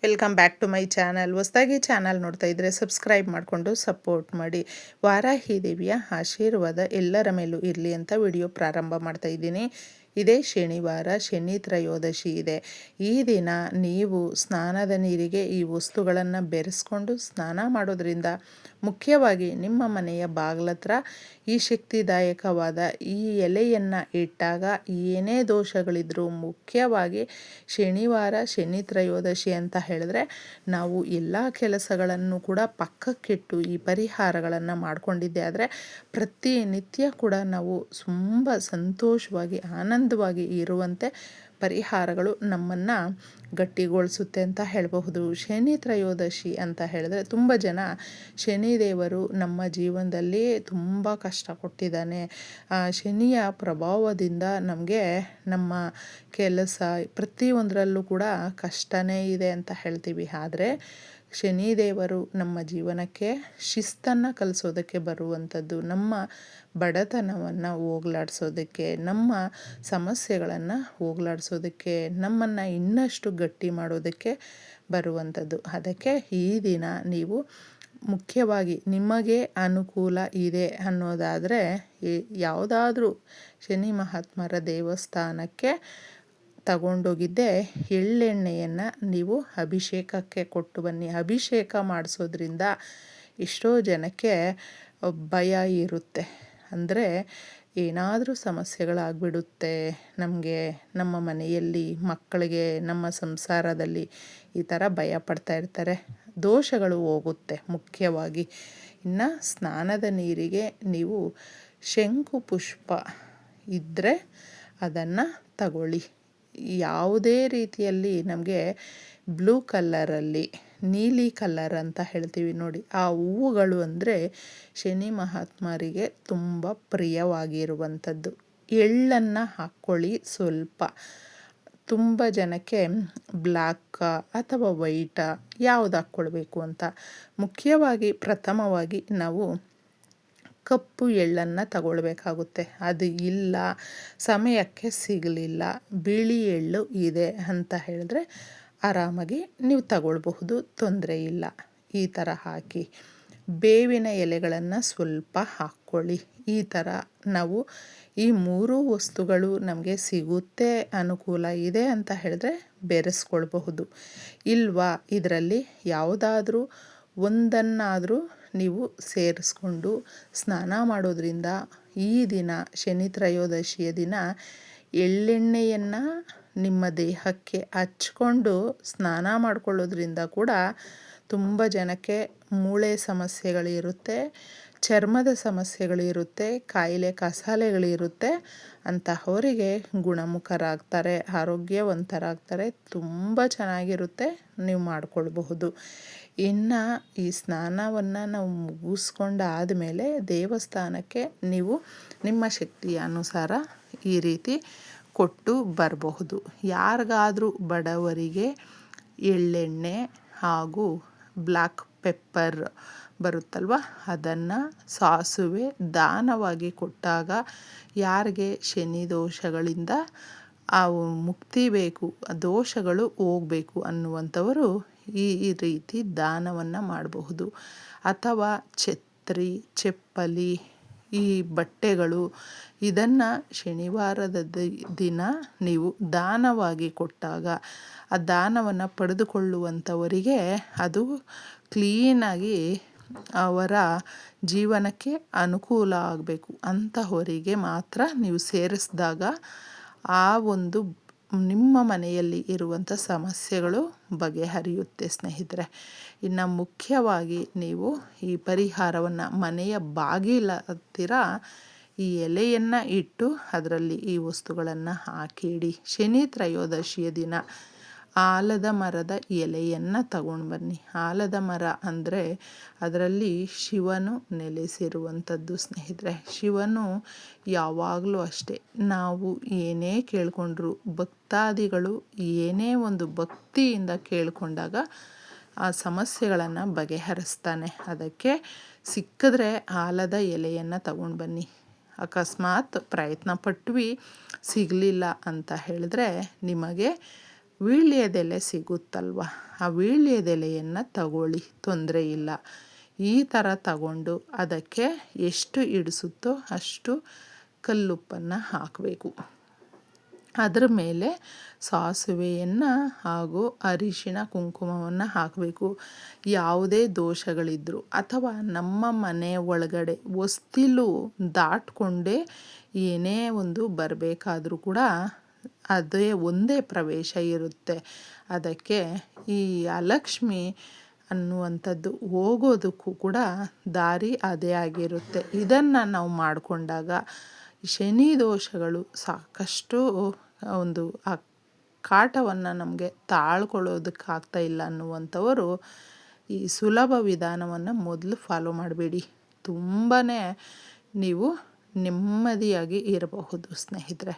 Welcome back to my channel. ಹೊಸದಾಗಿ channel ನೋಡ್ತಾ ಇದ್ದರೆ ಸಬ್ಸ್ಕ್ರೈಬ್ ಮಾಡಿಕೊಂಡು ಸಪೋರ್ಟ್ ಮಾಡಿ. ವಾರಾಹಿ ದೇವಿಯ ಆಶೀರ್ವಾದ ಎಲ್ಲರ ಮೇಲೂ ಇರಲಿ ಅಂತ ವಿಡಿಯೋ ಪ್ರಾರಂಭ ಮಾಡ್ತಾ ಇದ್ದೀನಿ. ಇದೇ ಶನಿವಾರ, ಶನಿ ತ್ರಯೋದಶಿ ಇದೆ. ಈ ದಿನ ನೀವು ಸ್ನಾನದ ನೀರಿಗೆ ಈ ವಸ್ತುಗಳನ್ನು ಬೆರೆಸ್ಕೊಂಡು ಸ್ನಾನ ಮಾಡೋದ್ರಿಂದ ಮುಖ್ಯವಾಗಿ ನಿಮ್ಮ ಮನೆಯ ಬಾಗಿಲತ್ರ ಈ ಶಕ್ತಿದಾಯಕವಾದ ಈ ಎಲೆಯನ್ನು ಇಟ್ಟಾಗ ಏನೇ ದೋಷಗಳಿದ್ರೂ, ಮುಖ್ಯವಾಗಿ ಶನಿವಾರ ಶನಿ ತ್ರಯೋದಶಿ ಅಂತ ಹೇಳಿದ್ರೆ ನಾವು ಎಲ್ಲ ಕೆಲಸಗಳನ್ನು ಕೂಡ ಪಕ್ಕಕ್ಕಿಟ್ಟು ಈ ಪರಿಹಾರಗಳನ್ನು ಮಾಡಿಕೊಂಡಿದ್ದೆ ಆದರೆ ಪ್ರತಿನಿತ್ಯ ಕೂಡ ನಾವು ತುಂಬ ಸಂತೋಷವಾಗಿ ಆನಂದವಾಗಿ ಇರುವಂತೆ ಪರಿಹಾರಗಳು ನಮ್ಮನ್ನು ಗಟ್ಟಿಗೊಳಿಸುತ್ತೆ ಅಂತ ಹೇಳಬಹುದು. ಶನಿ ತ್ರಯೋದಶಿ ಅಂತ ಹೇಳಿದ್ರೆ ತುಂಬ ಜನ ಶನಿದೇವರು ನಮ್ಮ ಜೀವನದಲ್ಲಿ ತುಂಬ ಕಷ್ಟ ಕೊಟ್ಟಿದ್ದಾನೆ, ಶನಿಯ ಪ್ರಭಾವದಿಂದ ನಮಗೆ ನಮ್ಮ ಕೆಲಸ ಪ್ರತಿಯೊಂದರಲ್ಲೂ ಕೂಡ ಕಷ್ಟನೇ ಇದೆ ಅಂತ ಹೇಳ್ತೀವಿ. ಆದರೆ ಶನಿದೇವರು ನಮ್ಮ ಜೀವನಕ್ಕೆ ಶಿಸ್ತನ್ನು ಕಲಿಸೋದಕ್ಕೆ ಬರುವಂಥದ್ದು, ನಮ್ಮ ಬಡತನವನ್ನು ಹೋಗಲಾಡಿಸೋದಕ್ಕೆ, ನಮ್ಮ ಸಮಸ್ಯೆಗಳನ್ನು ಹೋಗಲಾಡಿಸೋದಕ್ಕೆ, ನಮ್ಮನ್ನು ಇನ್ನಷ್ಟು ಗಟ್ಟಿ ಮಾಡೋದಕ್ಕೆ ಬರುವಂಥದ್ದು. ಅದಕ್ಕೆ ಈ ದಿನ ನೀವು ಮುಖ್ಯವಾಗಿ ನಿಮಗೆ ಅನುಕೂಲ ಇದೆ ಅನ್ನೋದಾದರೆ ಯಾವುದಾದ್ರೂ ಶನಿ ಮಹಾತ್ಮರ ದೇವಸ್ಥಾನಕ್ಕೆ ತಗೊಂಡೋಗಿದ್ದೆ ಎಳ್ಳೆಣ್ಣೆಯನ್ನು ನೀವು ಅಭಿಷೇಕಕ್ಕೆ ಕೊಟ್ಟು ಬನ್ನಿ. ಅಭಿಷೇಕ ಮಾಡಿಸೋದ್ರಿಂದ ಎಷ್ಟೋ ಜನಕ್ಕೆ ಭಯ ಇರುತ್ತೆ, ಅಂದರೆ ಏನಾದರೂ ಸಮಸ್ಯೆಗಳಾಗ್ಬಿಡುತ್ತೆ ನಮಗೆ, ನಮ್ಮ ಮನೆಯಲ್ಲಿ ಮಕ್ಕಳಿಗೆ, ನಮ್ಮ ಸಂಸಾರದಲ್ಲಿ ಈ ಥರ ಭಯ ಪಡ್ತಾ ಇರ್ತಾರೆ. ದೋಷಗಳು ಹೋಗುತ್ತೆ ಮುಖ್ಯವಾಗಿ. ಇನ್ನು ಸ್ನಾನದ ನೀರಿಗೆ ನೀವು ಶಂಕು ಪುಷ್ಪ ಇದ್ದರೆ ಅದನ್ನು ತಗೊಳ್ಳಿ. ಯಾವುದೇ ರೀತಿಯಲ್ಲಿ ನಮಗೆ ಬ್ಲೂ ಕಲ್ಲರಲ್ಲಿ, ನೀಲಿ ಕಲ್ಲರ್ ಅಂತ ಹೇಳ್ತೀವಿ ನೋಡಿ, ಆ ಹೂವುಗಳು ಅಂದರೆ ಶನಿ ಮಹಾತ್ಮರಿಗೆ ತುಂಬ ಪ್ರಿಯವಾಗಿರುವಂಥದ್ದು. ಎಳ್ಳನ್ನು ಹಾಕ್ಕೊಳ್ಳಿ ಸ್ವಲ್ಪ. ತುಂಬ ಜನಕ್ಕೆ ಬ್ಲ್ಯಾಕ್ ಅಥವಾ ವೈಟ ಯಾವುದು ಹಾಕ್ಕೊಳ್ಬೇಕು ಅಂತ, ಮುಖ್ಯವಾಗಿ ಪ್ರಥಮವಾಗಿ ನಾವು ಕಪ್ಪು ಎಳ್ಳನ್ನು ತಗೊಳ್ಬೇಕಾಗುತ್ತೆ. ಅದು ಇಲ್ಲ, ಸಮಯಕ್ಕೆ ಸಿಗಲಿಲ್ಲ, ಬಿಳಿ ಎಳ್ಳು ಇದೆ ಅಂತ ಹೇಳಿದ್ರೆ ಆರಾಮಾಗಿ ನೀವು ತಗೊಳ್ಬಹುದು, ತೊಂದರೆ ಇಲ್ಲ. ಈ ಥರ ಹಾಕಿ ಬೇವಿನ ಎಲೆಗಳನ್ನು ಸ್ವಲ್ಪ ಹಾಕ್ಕೊಳ್ಳಿ. ಈ ಥರ ನಾವು ಈ ಮೂರು ವಸ್ತುಗಳು ನಮಗೆ ಸಿಗುತ್ತೆ, ಅನುಕೂಲ ಇದೆ ಅಂತ ಹೇಳಿದ್ರೆ ಬೆರೆಸ್ಕೊಳ್ಬಹುದು. ಇಲ್ವಾ ಇದರಲ್ಲಿ ಯಾವುದಾದ್ರೂ ಒಂದನ್ನಾದರೂ ನೀವು ಸೇರಿಸ್ಕೊಂಡು ಸ್ನಾನ ಮಾಡೋದ್ರಿಂದ ಈ ದಿನ ಶನಿ ತ್ರಯೋದಶಿಯ ದಿನ ಎಳ್ಳೆಣ್ಣೆಯನ್ನು ನಿಮ್ಮ ದೇಹಕ್ಕೆ ಹಚ್ಕೊಂಡು ಸ್ನಾನ ಮಾಡಿಕೊಳ್ಳೋದ್ರಿಂದ ಕೂಡ ತುಂಬ ಜನಕ್ಕೆ ಮೂಳೆ ಸಮಸ್ಯೆಗಳಿರುತ್ತೆ, ಚರ್ಮದ ಸಮಸ್ಯೆಗಳಿರುತ್ತೆ, ಕಾಯಿಲೆ ಕಸಾಲೆಗಳಿರುತ್ತೆ, ಅಂತಹವರಿಗೆ ಗುಣಮುಖರಾಗ್ತಾರೆ, ಆರೋಗ್ಯವಂತರಾಗ್ತಾರೆ. ತುಂಬ ಚೆನ್ನಾಗಿರುತ್ತೆ, ನೀವು ಮಾಡಿಕೊಳ್ಬಹುದು. ಇನ್ನು ಈ ಸ್ನಾನವನ್ನು ನಾವು ಮುಗಿಸ್ಕೊಂಡಾದಮೇಲೆ ದೇವಸ್ಥಾನಕ್ಕೆ ನೀವು ನಿಮ್ಮ ಶಕ್ತಿಯ ಅನುಸಾರ ಈ ರೀತಿ ಕೊಟ್ಟು ಬರಬಹುದು. ಯಾರಿಗಾದರೂ ಬಡವರಿಗೆ ಎಳ್ಳೆಣ್ಣೆ ಹಾಗೂ ಬ್ಲ್ಯಾಕ್ ಪೆಪ್ಪರ್ ಬರುತ್ತಲ್ವ, ಅದನ್ನು ಸಾಸುವೆ ದಾನವಾಗಿ ಕೊಟ್ಟಾಗ ಯಾರಿಗೆ ಶನಿ ದೋಷಗಳಿಂದ ಮುಕ್ತಿ ಬೇಕು, ದೋಷಗಳು ಹೋಗಬೇಕು ಅನ್ನುವಂಥವರು ಈ ರೀತಿ ದಾನವನ್ನು ಮಾಡಬಹುದು. ಅಥವಾ ಛತ್ರಿ, ಚಪ್ಪಲಿ, ಈ ಬಟ್ಟೆಗಳು, ಇದನ್ನು ಶನಿವಾರದ ದಿನ ನೀವು ದಾನವಾಗಿ ಕೊಟ್ಟಾಗ ಆ ದಾನವನ್ನು ಪಡೆದುಕೊಳ್ಳುವಂಥವರಿಗೆ ಅದು ಕ್ಲೀನಾಗಿ ಅವರ ಜೀವನಕ್ಕೆ ಅನುಕೂಲ ಆಗಬೇಕು ಅಂತಹವರಿಗೆ ಮಾತ್ರ ನೀವು ಸೇರಿಸಿದಾಗ ಆ ಒಂದು ನಿಮ್ಮ ಮನೆಯಲ್ಲಿ ಇರುವಂಥ ಸಮಸ್ಯೆಗಳು ಬಗೆಹರಿಯುತ್ತೆ ಸ್ನೇಹಿತರೆ. ಇನ್ನು ಮುಖ್ಯವಾಗಿ ನೀವು ಈ ಪರಿಹಾರವನ್ನು ಮನೆಯ ಬಾಗಿಲ ಹತ್ತಿರ ಈ ಎಲೆಯನ್ನು ಇಟ್ಟು ಅದರಲ್ಲಿ ಈ ವಸ್ತುಗಳನ್ನು ಹಾಕಿಡಿ. ಶನಿ ತ್ರಯೋದಶಿಯ ದಿನ ಆಲದ ಮರದ ಎಲೆಯನ್ನು ತಗೊಂಡು ಬನ್ನಿ. ಆಲದ ಮರ ಅಂದರೆ ಅದರಲ್ಲಿ ಶಿವನು ನೆಲೆಸಿರುವಂಥದ್ದು ಸ್ನೇಹಿತರೆ. ಶಿವನು ಯಾವಾಗಲೂ ಅಷ್ಟೇ, ನಾವು ಏನೇ ಕೇಳಿಕೊಂಡ್ರು, ಭಕ್ತಾದಿಗಳು ಏನೇ ಒಂದು ಭಕ್ತಿಯಿಂದ ಕೇಳಿಕೊಂಡಾಗ ಆ ಸಮಸ್ಯೆಗಳನ್ನು ಬಗೆಹರಿಸ್ತಾನೆ. ಅದಕ್ಕೆ ಸಿಕ್ಕಿದ್ರೆ ಆಲದ ಎಲೆಯನ್ನು ತಗೊಂಡು ಬನ್ನಿ. ಅಕಸ್ಮಾತ್ ಪ್ರಯತ್ನ ಪಟ್ವಿ ಸಿಗಲಿಲ್ಲ ಅಂತ ಹೇಳಿದ್ರೆ ನಿಮಗೆ ವೀಳ್ಯದೆಲೆ ಸಿಗುತ್ತಲ್ವ, ಆ ವೀಳ್ಯದೆಲೆಯನ್ನು ತಗೊಳ್ಳಿ, ತೊಂದರೆ ಇಲ್ಲ. ಈ ಥರ ತಗೊಂಡು ಅದಕ್ಕೆ ಎಷ್ಟು ಹಿಡಿಸುತ್ತೋ ಅಷ್ಟು ಕಲ್ಲುಪ್ಪನ್ನು ಹಾಕಬೇಕು. ಅದರ ಮೇಲೆ ಸಾಸಿವೆಯನ್ನು ಹಾಗೂ ಅರಿಶಿಣ ಕುಂಕುಮವನ್ನು ಹಾಕಬೇಕು. ಯಾವುದೇ ದೋಷಗಳಿದ್ದರೂ ಅಥವಾ ನಮ್ಮ ಮನೆ ಒಳಗಡೆ ಹೊಸ್ತಿಲು ದಾಟ್ಕೊಂಡೇ ಏನೇ ಒಂದು ಬರಬೇಕಾದ್ರೂ ಕೂಡ ಅದೇ ಒಂದೇ ಪ್ರವೇಶ ಇರುತ್ತೆ. ಅದಕ್ಕೆ ಈ ಅಲಕ್ಷ್ಮಿ ಅನ್ನುವಂಥದ್ದು ಹೋಗೋದಕ್ಕೂ ಕೂಡ ದಾರಿ ಅದೇ ಆಗಿರುತ್ತೆ. ಇದನ್ನು ನಾವು ಮಾಡಿಕೊಂಡಾಗ ಶನಿ ದೋಷಗಳು ಸಾಕಷ್ಟು ಒಂದು ಆ ಕಾಟವನ್ನು ನಮಗೆ ತಾಳ್ಕೊಳ್ಳೋದಕ್ಕಾಗ್ತಾ ಇಲ್ಲ ಅನ್ನುವಂಥವರು ಈ ಸುಲಭ ವಿಧಾನವನ್ನು ಮೊದಲು ಫಾಲೋ ಮಾಡಬೇಡಿ. ತುಂಬಾ ನೀವು ನೆಮ್ಮದಿಯಾಗಿ ಇರಬಹುದು ಸ್ನೇಹಿತರೆ.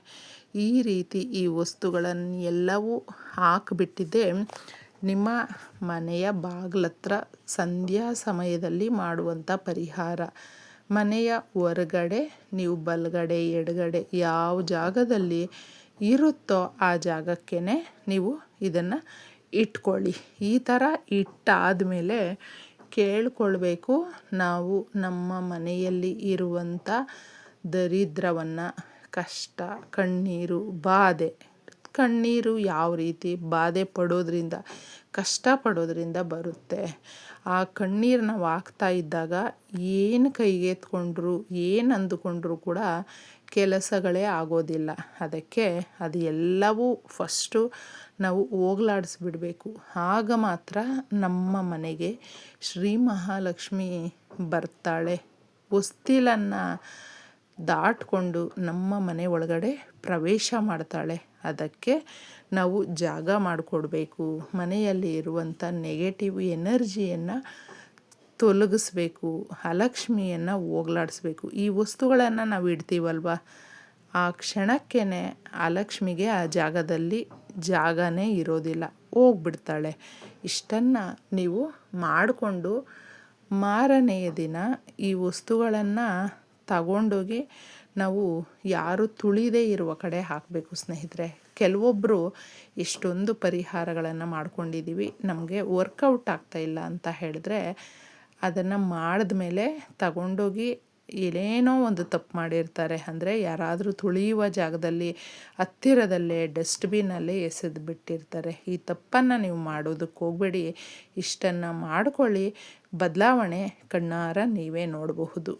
ಈ ರೀತಿ ಈ ವಸ್ತುಗಳನ್ನು ಎಲ್ಲವೂ ಹಾಕಿಬಿಟ್ಟಿದ್ದೆ ನಿಮ್ಮ ಮನೆಯ ಬಾಗಿಲತ್ರ ಸಂಧ್ಯಾ ಸಮಯದಲ್ಲಿ ಮಾಡುವಂಥ ಪರಿಹಾರ. ಮನೆಯ ಹೊರಗಡೆ ನೀವು ಬಲಗಡೆ ಎಡಗಡೆ ಯಾವ ಜಾಗದಲ್ಲಿ ಇರುತ್ತೋ ಆ ಜಾಗಕ್ಕೇ ನೀವು ಇದನ್ನು ಇಟ್ಕೊಳ್ಳಿ. ಈ ಥರ ಇಟ್ಟಾದಮೇಲೆ ಕೇಳ್ಕೊಳ್ಬೇಕು, ನಾವು ನಮ್ಮ ಮನೆಯಲ್ಲಿ ಇರುವಂಥ ದರಿದ್ರವನ್ನು, ಕಷ್ಟ, ಕಣ್ಣೀರು, ಬಾಧೆ. ಕಣ್ಣೀರು ಯಾವ ರೀತಿ ಬಾಧೆ ಪಡೋದ್ರಿಂದ, ಕಷ್ಟಪಡೋದ್ರಿಂದ ಬರುತ್ತೆ. ಆ ಕಣ್ಣೀರು ನಾವು ಹಾಕ್ತಾ ಇದ್ದಾಗ ಏನು ಕೈಗೆತ್ಕೊಂಡ್ರು, ಏನು ಅಂದುಕೊಂಡ್ರೂ ಕೂಡ ಕೆಲಸಗಳೇ ಆಗೋದಿಲ್ಲ. ಅದಕ್ಕೆ ಅದು ಎಲ್ಲವೂ ಫಸ್ಟು ನಾವು ಹೋಗಲಾಡಿಸ್ಬಿಡ್ಬೇಕು. ಆಗ ಮಾತ್ರ ನಮ್ಮ ಮನೆಗೆ ಶ್ರೀ ಮಹಾಲಕ್ಷ್ಮಿ ಬರ್ತಾಳೆ. ಹೊಸ್ತಿಲನ್ನು ದಾಟ್ಕೊಂಡು ನಮ್ಮ ಮನೆ ಒಳಗಡೆ ಪ್ರವೇಶ ಮಾಡ್ತಾಳೆ. ಅದಕ್ಕೆ ನಾವು ಜಾಗ ಮಾಡಿಕೊಡ್ಬೇಕು. ಮನೆಯಲ್ಲಿ ಇರುವಂಥ ನೆಗೆಟಿವ್ ಎನರ್ಜಿಯನ್ನು ತೊಲಗಿಸ್ಬೇಕು, ಅಲಕ್ಷ್ಮಿಯನ್ನು ಹೋಗಲಾಡಿಸ್ಬೇಕು. ಈ ವಸ್ತುಗಳನ್ನು ನಾವು ಇಡ್ತೀವಲ್ವ, ಆ ಕ್ಷಣಕ್ಕೇ ಅಲಕ್ಷ್ಮಿಗೆ ಆ ಜಾಗದಲ್ಲಿ ಜಾಗನೇ ಇರೋದಿಲ್ಲ, ಹೋಗ್ಬಿಡ್ತಾಳೆ. ಇಷ್ಟನ್ನು ನೀವು ಮಾಡಿಕೊಂಡು ಮಾರನೆಯ ದಿನ ಈ ವಸ್ತುಗಳನ್ನು ತಗೊಂಡೋಗಿ ನಾವು ಯಾರು ತುಳಿದೇ ಇರುವ ಕಡೆ ಹಾಕಬೇಕು ಸ್ನೇಹಿತರೆ. ಕೆಲವೊಬ್ಬರು ಎಷ್ಟೊಂದು ಪರಿಹಾರಗಳನ್ನು ಮಾಡ್ಕೊಂಡಿದ್ದೀವಿ, ನಮಗೆ ವರ್ಕೌಟ್ ಆಗ್ತಾಯಿಲ್ಲ ಅಂತ ಹೇಳಿದ್ರೆ ಅದನ್ನು ಮಾಡಿದ್ಮೇಲೆ ತಗೊಂಡೋಗಿ ಏನೇನೋ ಒಂದು ತಪ್ಪು ಮಾಡಿರ್ತಾರೆ. ಅಂದರೆ ಯಾರಾದರೂ ತುಳಿಯುವ ಜಾಗದಲ್ಲಿ ಹತ್ತಿರದಲ್ಲೇ ಡಸ್ಟ್ಬಿನ್ನಲ್ಲೇ ಎಸೆದು ಬಿಟ್ಟಿರ್ತಾರೆ. ಈ ತಪ್ಪನ್ನು ನೀವು ಮಾಡೋದಕ್ಕೆ ಹೋಗಬೇಡಿ. ಇಷ್ಟನ್ನು ಮಾಡ್ಕೊಳ್ಳಿ, ಬದಲಾವಣೆ ಕಣ್ಣಾರ ನೀವೇ ನೋಡಬಹುದು.